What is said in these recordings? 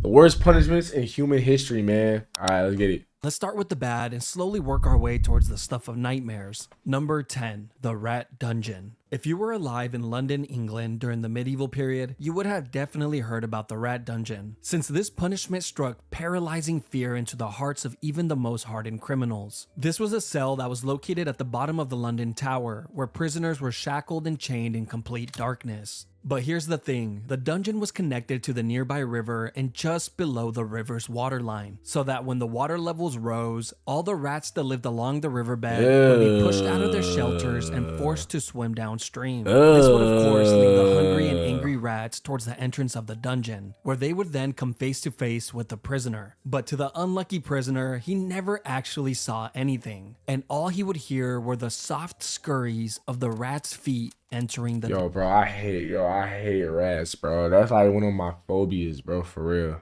The worst punishments in human history, man. All right, let's get it. Let's start with the bad and slowly work our way towards the stuff of nightmares. Number 10, the Rat Dungeon. If you were alive in London, England during the medieval period, you would have definitely heard about the Rat Dungeon, since this punishment struck paralyzing fear into the hearts of even the most hardened criminals. This was a cell that was located at the bottom of the London Tower, where prisoners were shackled and chained in complete darkness. But here's the thing, the dungeon was connected to the nearby river and just below the river's waterline, so that when the water levels rose, all the rats that lived along the riverbed would be pushed out of their shelters and forced to swim downstream. This would of course lead the hungry and angry rats towards the entrance of the dungeon, where they would then come face to face with the prisoner. But to the unlucky prisoner, he never actually saw anything, and all he would hear were the soft scurries of the rat's feet entering the bro, I hate rats, bro. That's like one of my phobias, bro, for real.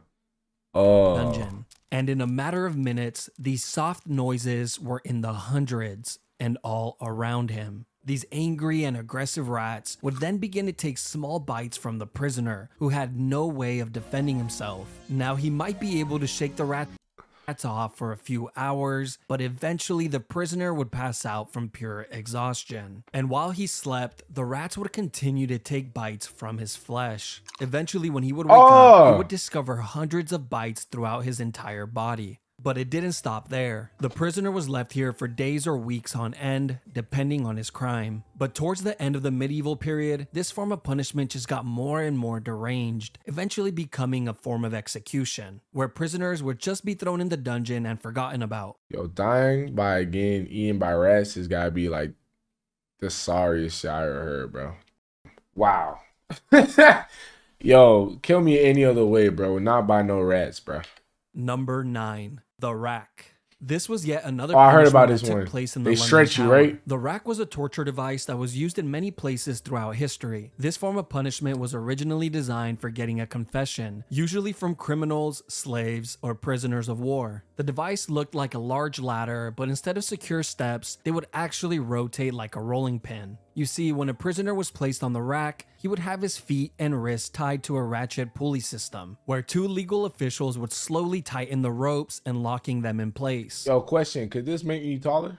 Dungeon. And in a matter of minutes, these soft noises were in the hundreds and all around him. These angry and aggressive rats would then begin to take small bites from the prisoner, who had no way of defending himself. Now, he might be able to shake the rats off for a few hours, but eventually the prisoner would pass out from pure exhaustion. And while he slept, the rats would continue to take bites from his flesh. Eventually, when he would wake up, he would discover hundreds of bites throughout his entire body. But it didn't stop there. The prisoner was left here for days or weeks on end, depending on his crime. But towards the end of the medieval period, this form of punishment just got more and more deranged, eventually becoming a form of execution, where prisoners would just be thrown in the dungeon and forgotten about. Yo, dying by getting eaten by rats has gotta be like the sorriest shit I ever heard, bro. Wow. Yo, kill me any other way, bro. Not by no rats, bro. Number 9, the rack. This was yet another I heard about this that took one. place in the They London stretch you, Tower. right? The rack was a torture device that was used in many places throughout history. This form of punishment was originally designed for getting a confession, usually from criminals, slaves, or prisoners of war. The device looked like a large ladder, but instead of secure steps, they would actually rotate like a rolling pin. You see, when a prisoner was placed on the rack, he would have his feet and wrists tied to a ratchet pulley system, where 2 legal officials would slowly tighten the ropes and locking them in place. Yo, question, could this make me taller?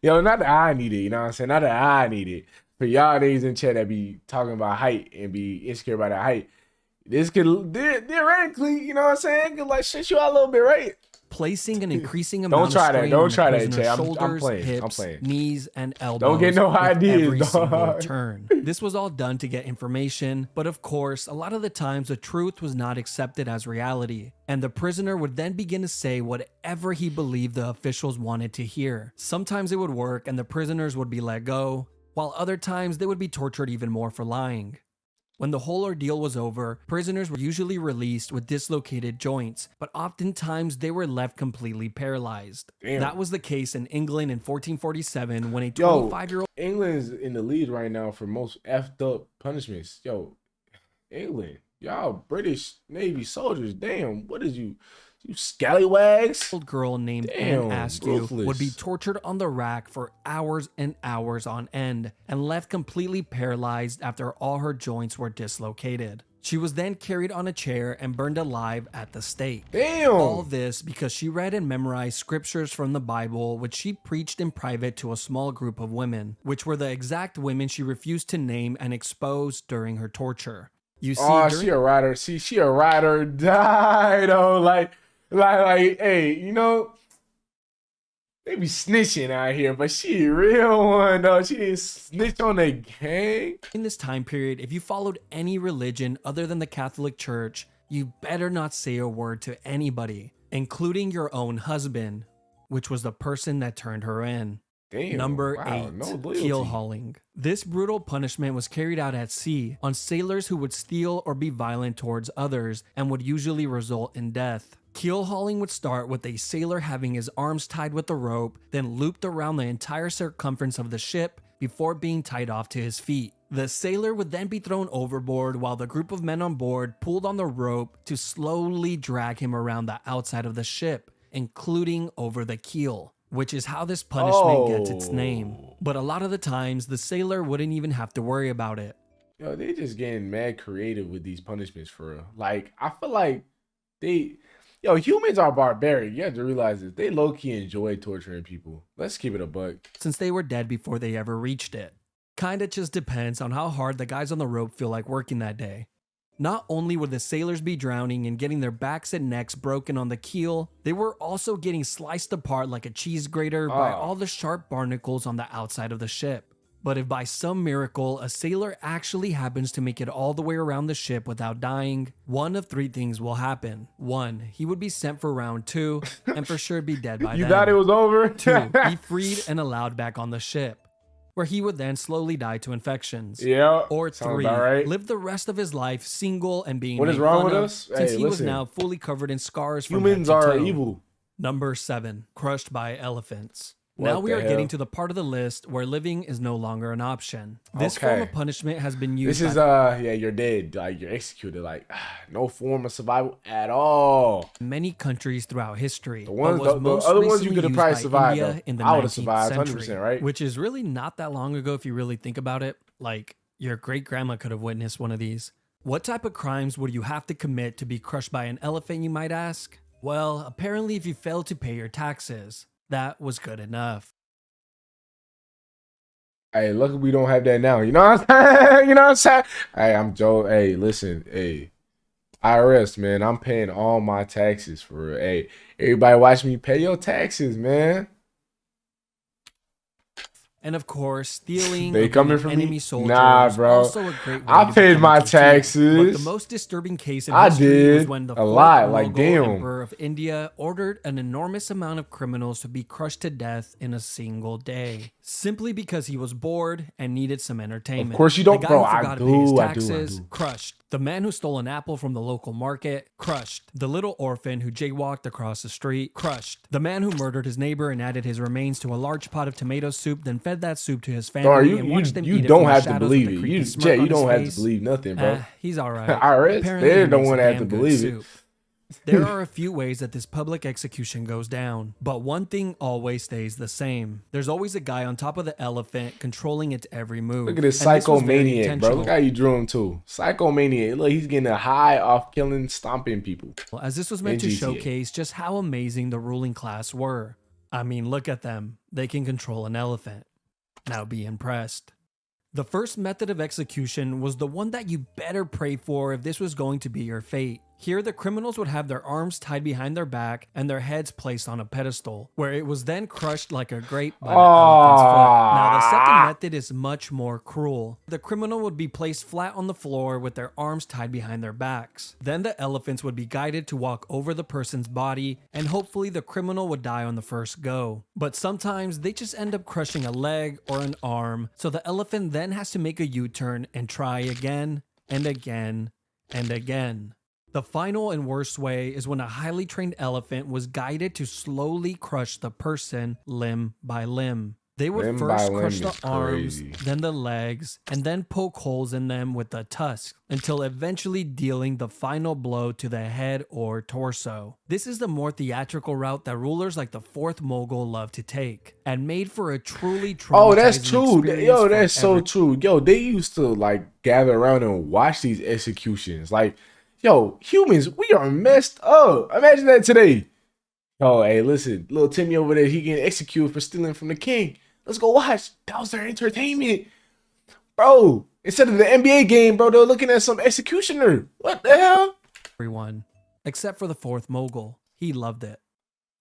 Yo, not that I need it, you know what I'm saying? Not that I need it. For y'all niggas in chat that be talking about height and be insecure about that height, this could theoretically, you know what I'm saying? Could like shit you out a little bit, right? Placing an increasing amount of Don't strain try on the that, prisoner's Jay. I'm shoulders, playing. hips, I'm playing. knees, and elbows. Don't get no with ideas, every single dog. turn. This was all done to get information, but of course, a lot of the times the truth was not accepted as reality, and the prisoner would then begin to say whatever he believed the officials wanted to hear. Sometimes it would work and the prisoners would be let go, while other times they would be tortured even more for lying. When the whole ordeal was over, prisoners were usually released with dislocated joints, but oftentimes they were left completely paralyzed. Damn. That was the case in England in 1447 when a 25-year-old... England's in the lead right now for most effed up punishments. Yo, England, y'all British Navy soldiers, damn, what is you scallywags? girl named Anne Askew would be tortured on the rack for hours and hours on end and left completely paralyzed after all her joints were dislocated. She was then carried on a chair and burned alive at the stake. Damn! All this because she read and memorized scriptures from the Bible, which she preached in private to a small group of women, which were the exact women she refused to name and expose during her torture. You see, she a rider. See, she a ride or die though. Like, hey, you know, they be snitching out here, but she a real one though. She didn't snitch on the gang. In this time period, if you followed any religion other than the Catholic Church, you better not say a word to anybody, including your own husband, which was the person that turned her in. Damn, Number wow, 8, no loyalty. keel hauling. This brutal punishment was carried out at sea on sailors who would steal or be violent towards others and would usually result in death. Keel hauling would start with a sailor having his arms tied with a rope, then looped around the entire circumference of the ship before being tied off to his feet. The sailor would then be thrown overboard while the group of men on board pulled on the rope to slowly drag him around the outside of the ship, including over the keel, which is how this punishment gets its name. But a lot of the times, the sailor wouldn't even have to worry about it. Yo, they just getting mad creative with these punishments for real. Like, I feel like they, yo, humans are barbaric. You have to realize this. They low key enjoy torturing people. Let's keep it a buck. Since they were dead before they ever reached it. Kinda just depends on how hard the guys on the rope feel like working that day. Not only would the sailors be drowning and getting their backs and necks broken on the keel, they were also getting sliced apart like a cheese grater by all the sharp barnacles on the outside of the ship. But if by some miracle a sailor actually happens to make it all the way around the ship without dying, one of three things will happen. 1, he would be sent for round 2 and for sure be dead by then. You thought it was over? 2, be freed and allowed back on the ship, where he would then slowly die to infections. Yeah. Or 3, right. live the rest of his life single and being What is made wrong fun with of, us? since Hey, he was listen. now fully covered in scars from Humans head to are toe. evil. Number 7, crushed by elephants. Now we are getting to the part of the list where living is no longer an option. This form of punishment has been used. This is yeah, you're dead. Like, you're executed. Like, no form of survival at all. many countries throughout history. The ones, but was the most other ones you recently could have used probably by survived. India in the I would have 19th survived, century, 100%, right? Which is really not that long ago if you really think about it. Like, your great grandma could have witnessed one of these. What type of crimes would you have to commit to be crushed by an elephant, you might ask? Well, apparently if you failed to pay your taxes, that was good enough. Hey, lucky we don't have that now. You know what I'm saying? You know what I'm saying? Hey, I'm Joe. Hey, listen. Hey, IRS, man. I'm paying all my taxes for real. Hey, everybody watch me pay your taxes, man. And of course, stealing They coming for enemy me? soldiers Nah, bro. also a great way I to paid become my a consumer. taxes. But the most disturbing case in I history was did. when the A fourth lot. Like, Mughal damn. Emperor of India ordered an enormous amount of criminals to be crushed to death in a single day, simply because he was bored and needed some entertainment. Of course you don't, the guy bro. Who I forgot to pay his do. taxes, crushed. The man who stole an apple from the local market, crushed. The little orphan who jaywalked across the street, crushed. The man who murdered his neighbor and added his remains to a large pot of tomato soup, then fed that soup to his family Bro, and watched them you eat it don't from the have to shadows believe with a it. creepy You, smirk Jay, on you don't his have face. to believe nothing, bro. He's all right. IRS, Apparently they he don't makes want to a have to damn good believe soup. it. There are a few ways that this public execution goes down, but one thing always stays the same. There's always a guy on top of the elephant controlling its every move. Look at this And this was very psychomaniac, bro. intentional. Look how you drew him too. Psychomaniac. Look, he's getting a high off killing, stomping people. As this was meant to GTA. showcase just how amazing the ruling class were. I mean, look at them. They can control an elephant. Now be impressed. The first method of execution was the one that you better pray for if this was going to be your fate. Here, the criminals would have their arms tied behind their back and their heads placed on a pedestal, where it was then crushed like a grape by the elephant's foot. Now, the second method is much more cruel. The criminal would be placed flat on the floor with their arms tied behind their backs. Then the elephants would be guided to walk over the person's body, and hopefully the criminal would die on the first go. But sometimes they just end up crushing a leg or an arm, so the elephant then has to make a U-turn and try again and again and again. The final and worst way is when a highly trained elephant was guided to slowly crush the person limb by limb. They would Limb first by crush limb the is arms, crazy. then the legs, and then poke holes in them with the tusks, until eventually dealing the final blow to the head or torso. This is the more theatrical route that rulers like the fourth Mughal love to take, and made for a truly traumatizing Oh, that's true. experience Yo, for that's so every- true. Yo, they used to like gather around and watch these executions. Like, yo, humans, we are messed up. Imagine that today. Oh, hey, listen, little Timmy over there, he getting executed for stealing from the king. Let's go watch. That was their entertainment. Bro, instead of the NBA game, bro, they're looking at some executioner. What the hell? Everyone, except for the fourth Mughal. He loved it.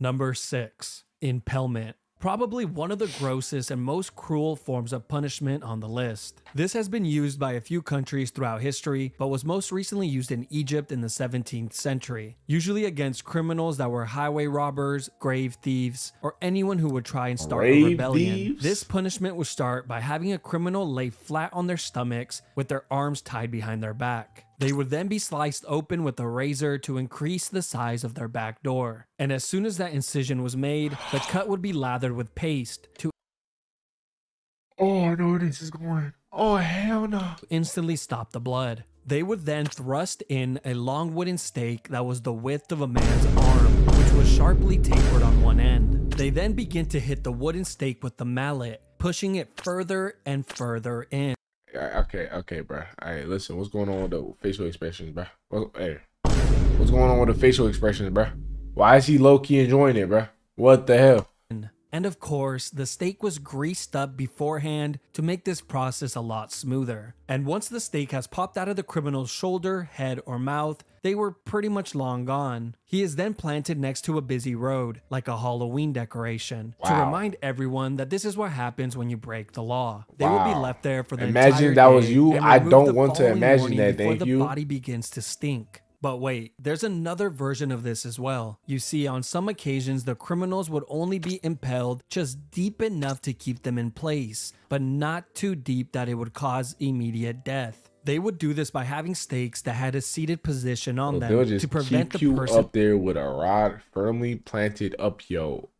Number 6, impalement. Probably one of the grossest and most cruel forms of punishment on the list. This has been used by a few countries throughout history, but was most recently used in Egypt in the 17th century, usually against criminals that were highway robbers, grave thieves, or anyone who would try and start a Grave rebellion. thieves? This punishment would start by having a criminal lay flat on their stomachs with their arms tied behind their back. They would then be sliced open with a razor to increase the size of their back door. And as soon as that incision was made, the cut would be lathered with paste to Oh, I know where this is going. Oh, hell no. instantly stop the blood. They would then thrust in a long wooden stake that was the width of a man's arm, which was sharply tapered on one end. They then begin to hit the wooden stake with the mallet, pushing it further and further in. Okay, bro. All right, listen. What's going on with the facial expressions, bro? Hey, what's going on with the facial expressions, bro? Why is he low key enjoying it, bro? What the hell? And of course, the steak was greased up beforehand to make this process a lot smoother. And once the steak has popped out of the criminal's shoulder, head, or mouth, they were pretty much long gone. He is then planted next to a busy road, like a Halloween decoration, to remind everyone that this is what happens when you break the law. They will be left there for the Imagine entire that day was you. and I removed don't the want to following imagine morning that. before Thank the you. body begins to stink. But wait, there's another version of this as well. You see, on some occasions, the criminals would only be impaled just deep enough to keep them in place, but not too deep that it would cause immediate death. They would do this by having stakes that had a seated position on They'll them just to prevent keep the you person up there with a rod firmly planted up yo.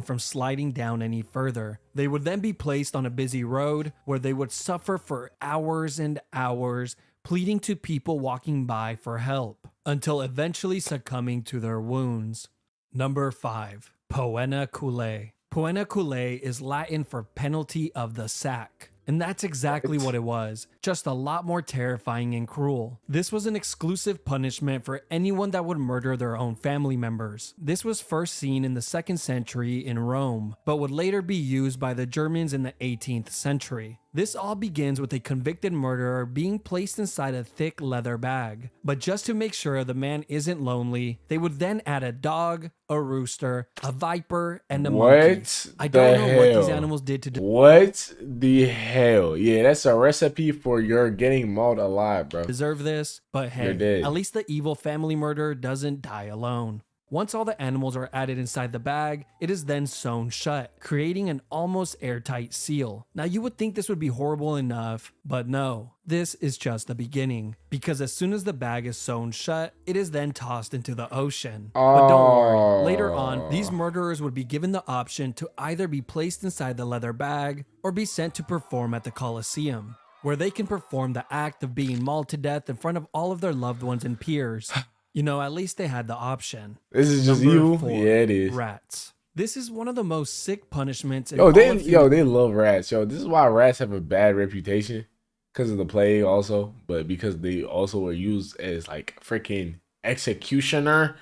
from sliding down any further. They would then be placed on a busy road where they would suffer for hours and hours, pleading to people walking by for help, until eventually succumbing to their wounds. Number 5. Poena Cullae. Poena Cullae is Latin for penalty of the sack. And that's exactly what it was, just a lot more terrifying and cruel. This was an exclusive punishment for anyone that would murder their own family members. This was first seen in the 2nd century in Rome, but would later be used by the Germans in the 18th century. This all begins with a convicted murderer being placed inside a thick leather bag. But just to make sure the man isn't lonely, they would then add a dog, a rooster, a viper, and a monkey. I don't know what these animals did to What the hell? Yeah, that's a recipe for your getting mauled alive, bro. deserve this, but hey, at least the evil family murderer doesn't die alone. Once all the animals are added inside the bag, it is then sewn shut, creating an almost airtight seal. Now you would think this would be horrible enough, but no, this is just the beginning. Because as soon as the bag is sewn shut, it is then tossed into the ocean. But don't worry, later on, these murderers would be given the option to either be placed inside the leather bag or be sent to perform at the Colosseum, where they can perform the act of being mauled to death in front of all of their loved ones and peers. You know, at least they had the option. This is just Number evil. 4, Yeah, it is. Rats. This is one of the most sick punishments. They love rats. Yo, this is why rats have a bad reputation, because of the plague also, but because they also were used as like freaking executioner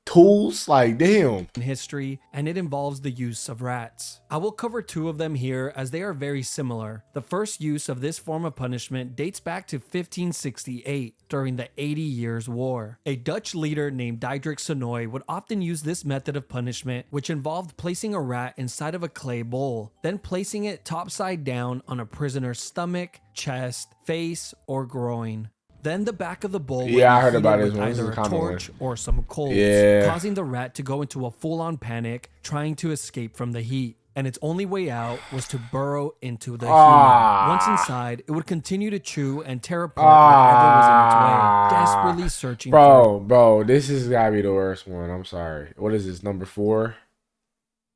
tools. Like, damn. In history, and it involves the use of rats. I will cover 2 of them here as they are very similar. The first use of this form of punishment dates back to 1568 during the 80 Years' War. A Dutch leader named Diederik Sonoy would often use this method of punishment, which involved placing a rat inside of a clay bowl, then placing it topside down on a prisoner's stomach, chest, face, or groin. Then the back of the bowl would be I heard about heated this with one. This is either a a common one. torch or some coals, causing the rat to go into a full-on panic, trying to escape from the heat. And its only way out was to burrow into the human. Once inside, it would continue to chew and tear apart whatever was in its way, desperately searching for it. Bro, this has gotta be the worst one. I'm sorry. What is this, number 4?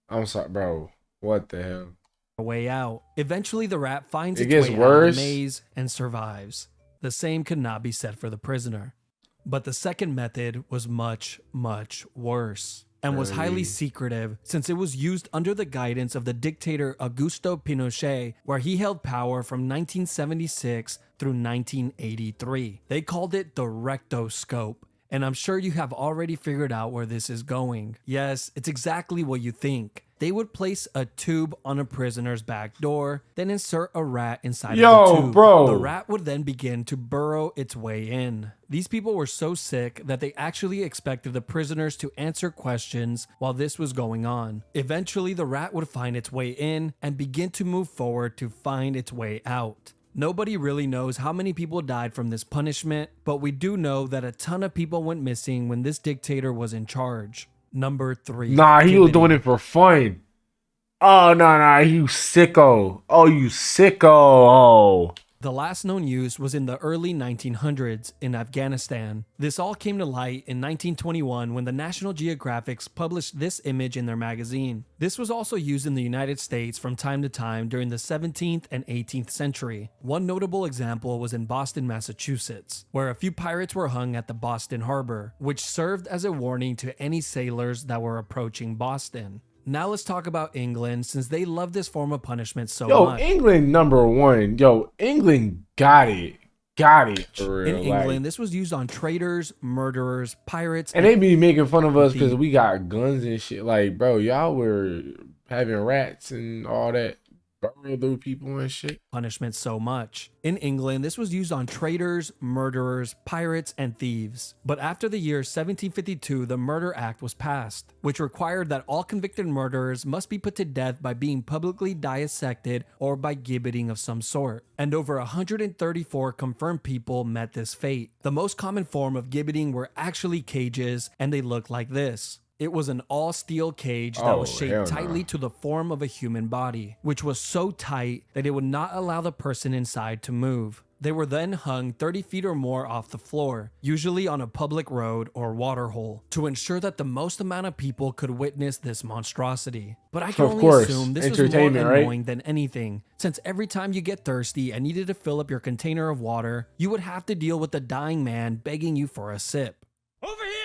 I'm sorry, bro. What the hell? A way out. Eventually, the rat finds It its gets way worse. out of the maze and survives. The same could not be said for the prisoner. But the second method was much, much worse, and was highly secretive since it was used under the guidance of the dictator Augusto Pinochet, where he held power from 1976 through 1983. They called it the rectoscope. And I'm sure you have already figured out where this is going. Yes, it's exactly what you think. They would place a tube on a prisoner's back door, then insert a rat inside of the tube. Bro. The rat would then begin to burrow its way in. These people were so sick that they actually expected the prisoners to answer questions while this was going on. Eventually, the rat would find its way in and begin to move forward to find its way out. Nobody really knows how many people died from this punishment, but we do know that a ton of people went missing when this dictator was in charge. Number 3. Nah, he was doing it for fun. Oh, no, you sicko. Oh, you sicko. Oh. The last known use was in the early 1900s in Afghanistan. This all came to light in 1921 when the National Geographic published this image in their magazine. This was also used in the United States from time to time during the 17th and 18th century. One notable example was in Boston, Massachusetts, where a few pirates were hung at the Boston Harbor, which served as a warning to any sailors that were approaching Boston. Now let's talk about England, since they love this form of punishment so Yo, much. England #1. Yo, England got it. Got it for real. In England, this was used on traitors, murderers, pirates, and they be making fun of us because we got guns and shit. Like, bro, y'all were having rats and all that. Burning through people and shit. Punishment so much. In England, this was used on traitors, murderers, pirates, and thieves. But after the year 1752, the Murder Act was passed, which required that all convicted murderers must be put to death by being publicly dissected or by gibbeting of some sort. And over 134 confirmed people met this fate. The most common form of gibbeting were actually cages, and they looked like this. It was an all-steel cage that was shaped tightly to the form of a human body, which was so tight that it would not allow the person inside to move. They were then hung 30 feet or more off the floor, usually on a public road or waterhole, to ensure that the most amount of people could witness this monstrosity. But I can only assume this was more annoying than anything, since every time you get thirsty and needed to fill up your container of water, you would have to deal with a dying man begging you for a sip. Over here!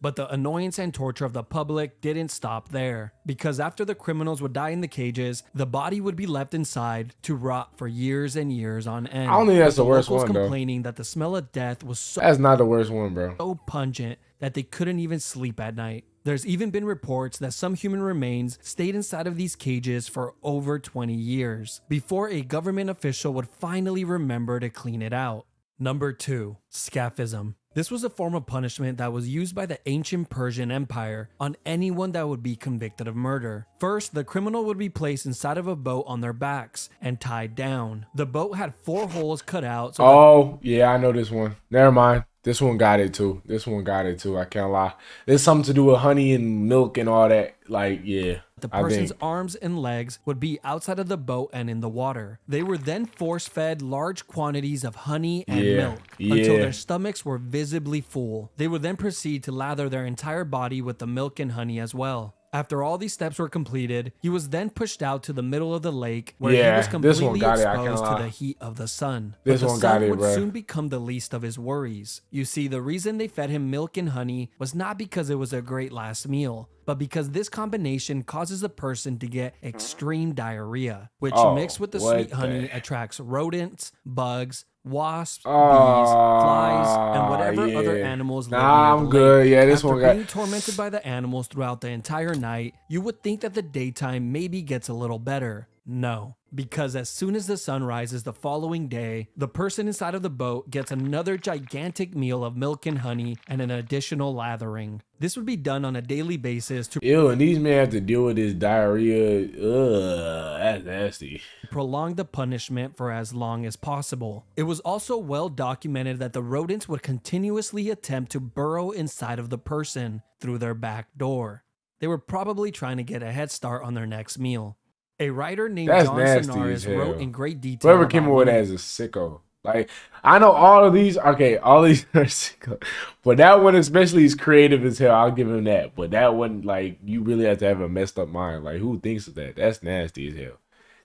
But the annoyance and torture of the public didn't stop there, because after the criminals would die in the cages, the body would be left inside to rot for years and years on end. I don't think that's the worst one, though. Complaining that the smell of death was that's not the worst one, bro. So pungent that they couldn't even sleep at night. There's even been reports that some human remains stayed inside of these cages for over 20 years, before a government official would finally remember to clean it out. Number 2, scaphism. This was a form of punishment that was used by the ancient Persian Empire on anyone that would be convicted of murder. First, the criminal would be placed inside of a boat on their backs and tied down. The boat had 4 holes cut out. So yeah, I know this one. Never mind. This one got it too. I can't lie. There's something to do with honey and milk and all that. Like, yeah. The person's arms and legs would be outside of the boat and in the water. They were then force-fed large quantities of honey and milk until their stomachs were visibly full. They would then proceed to lather their entire body with the milk and honey as well. After all these steps were completed, he was then pushed out to the middle of the lake where he was completely exposed to the heat of the sun. But the sun would soon become the least of his worries. You see, the reason they fed him milk and honey was not because it was a great last meal, but because this combination causes the person to get extreme diarrhea, which mixed with the sweet honey attracts rodents, bugs, wasps, bees, flies, and whatever other animals live near the lake. Yeah, this one got being tormented by the animals throughout the entire night, you would think that the daytime maybe gets a little better. No, because as soon as the sun rises the following day, the person inside of the boat gets another gigantic meal of milk and honey and an additional lathering. This would be done on a daily basis to and these men have to deal with this diarrhea. Ugh, that's nasty. Prolong the punishment for as long as possible. It was also well documented that the rodents would continuously attempt to burrow inside of the person through their back door. They were probably trying to get a head start on their next meal. A writer named John Sonaris wrote in great detail. Whoever came up with that is a sicko. Like, I know all of these, all these are sicko. But that one especially is creative as hell. I'll give him that. But that one, like, you really have to have a messed up mind. Like, who thinks of that? That's nasty as hell.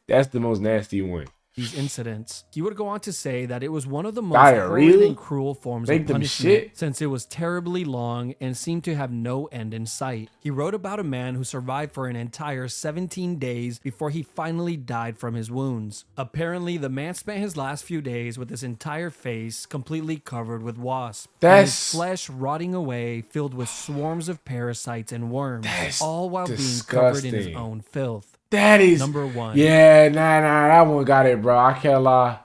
That's the most nasty one. These incidents. He would go on to say that it was one of the most horrid and cruel forms of punishment since it was terribly long and seemed to have no end in sight. He wrote about a man who survived for an entire 17 days before he finally died from his wounds. Apparently, the man spent his last few days with his entire face completely covered with wasps, and his flesh rotting away, filled with swarms of parasites and worms, all while being covered in his own filth. That is number 1. Yeah, nah, that one got it, bro. I can't lie.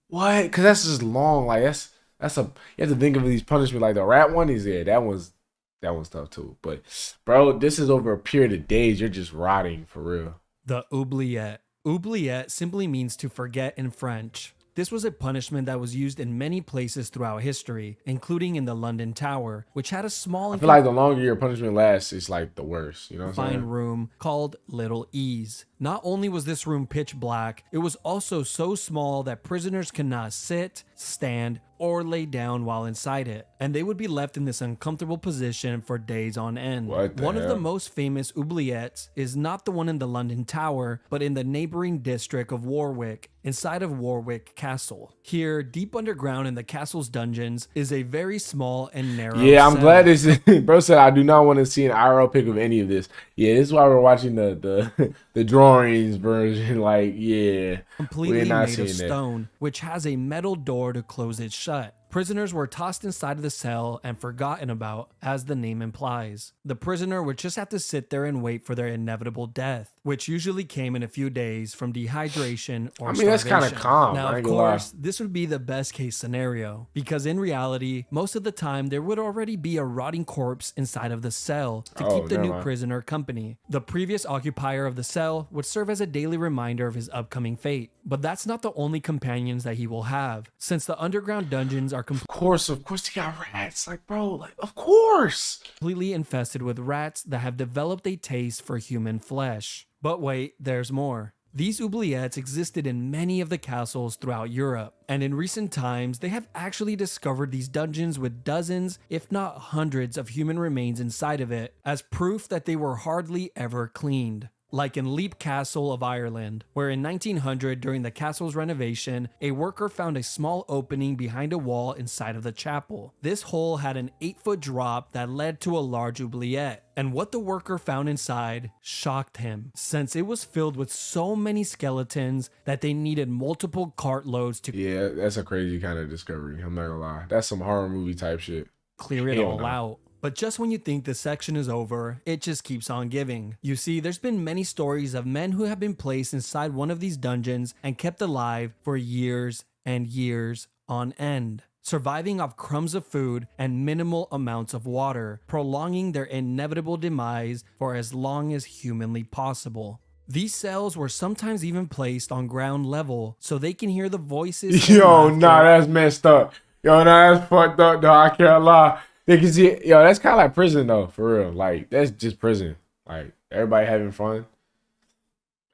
What? Because that's just long. Like that's a. You have to think of these punishments. Like the rat one is that one's tough too. But bro, this is over a period of days. You're just rotting for real. The oubliette. Oubliette simply means to forget in French. This was a punishment that was used in many places throughout history, including in the London Tower, which had a small... I feel like the longer your punishment lasts, it's like the worse, you know what I'm saying? Room called Little Ease. Not only was this room pitch black, it was also so small that prisoners could not sit, stand, or lay down while inside it, and they would be left in this uncomfortable position for days on end. One of the most famous oubliettes is not the one in the London Tower, but in the neighboring district of Warwick, inside of Warwick Castle. Here, deep underground in the castle's dungeons, is a very small and narrow I'm cell. glad this bro said I do not want to see an IRL pic of any of this. Yeah, this is why we're watching the drawings version. Like, yeah, Completely made of stone, which has a metal door to close it shut. Prisoners were tossed inside of the cell and forgotten about, as the name implies. The prisoner would just have to sit there and wait for their inevitable death, which usually came in a few days from dehydration or starvation. That's kind of calm. Now, of course, this would be the best case scenario, because in reality, most of the time there would already be a rotting corpse inside of the cell to keep the new prisoner company. The previous occupier of the cell would serve as a daily reminder of his upcoming fate. But that's not the only companions that he will have, since the underground dungeons are Of course, they got rats. Like, bro, like, of course. Completely infested with rats that have developed a taste for human flesh. But wait, there's more. These oubliettes existed in many of the castles throughout Europe, and in recent times, they have actually discovered these dungeons with dozens, if not hundreds, of human remains inside of it, as proof that they were hardly ever cleaned. Like in Leap Castle of Ireland, where in 1900, during the castle's renovation, a worker found a small opening behind a wall inside of the chapel. This hole had an 8-foot drop that led to a large oubliette, and what the worker found inside shocked him, since it was filled with so many skeletons that they needed multiple cartloads to that's a crazy kind of discovery. I'm not gonna lie. That's some horror movie type shit. Clear it all out. But just when you think this section is over, it just keeps on giving. You see, there's been many stories of men who have been placed inside one of these dungeons and kept alive for years and years on end, surviving off crumbs of food and minimal amounts of water, prolonging their inevitable demise for as long as humanly possible. These cells were sometimes even placed on ground level so they can hear the voices. Yo, nah, that's messed up. Yo, nah, that's fucked up, though. I can't lie. They can see, yo, that's kind of like prison though, for real. Like, that's just prison. Like, everybody having fun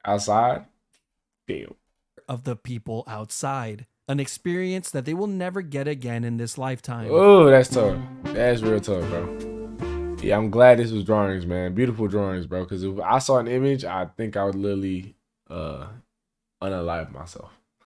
outside. Damn. Of the people outside, an experience that they will never get again in this lifetime. Oh, that's tough. That's real tough, bro. Yeah, I'm glad this was drawings, man. Beautiful drawings, bro. Because if I saw an image, I think I would literally unalive myself.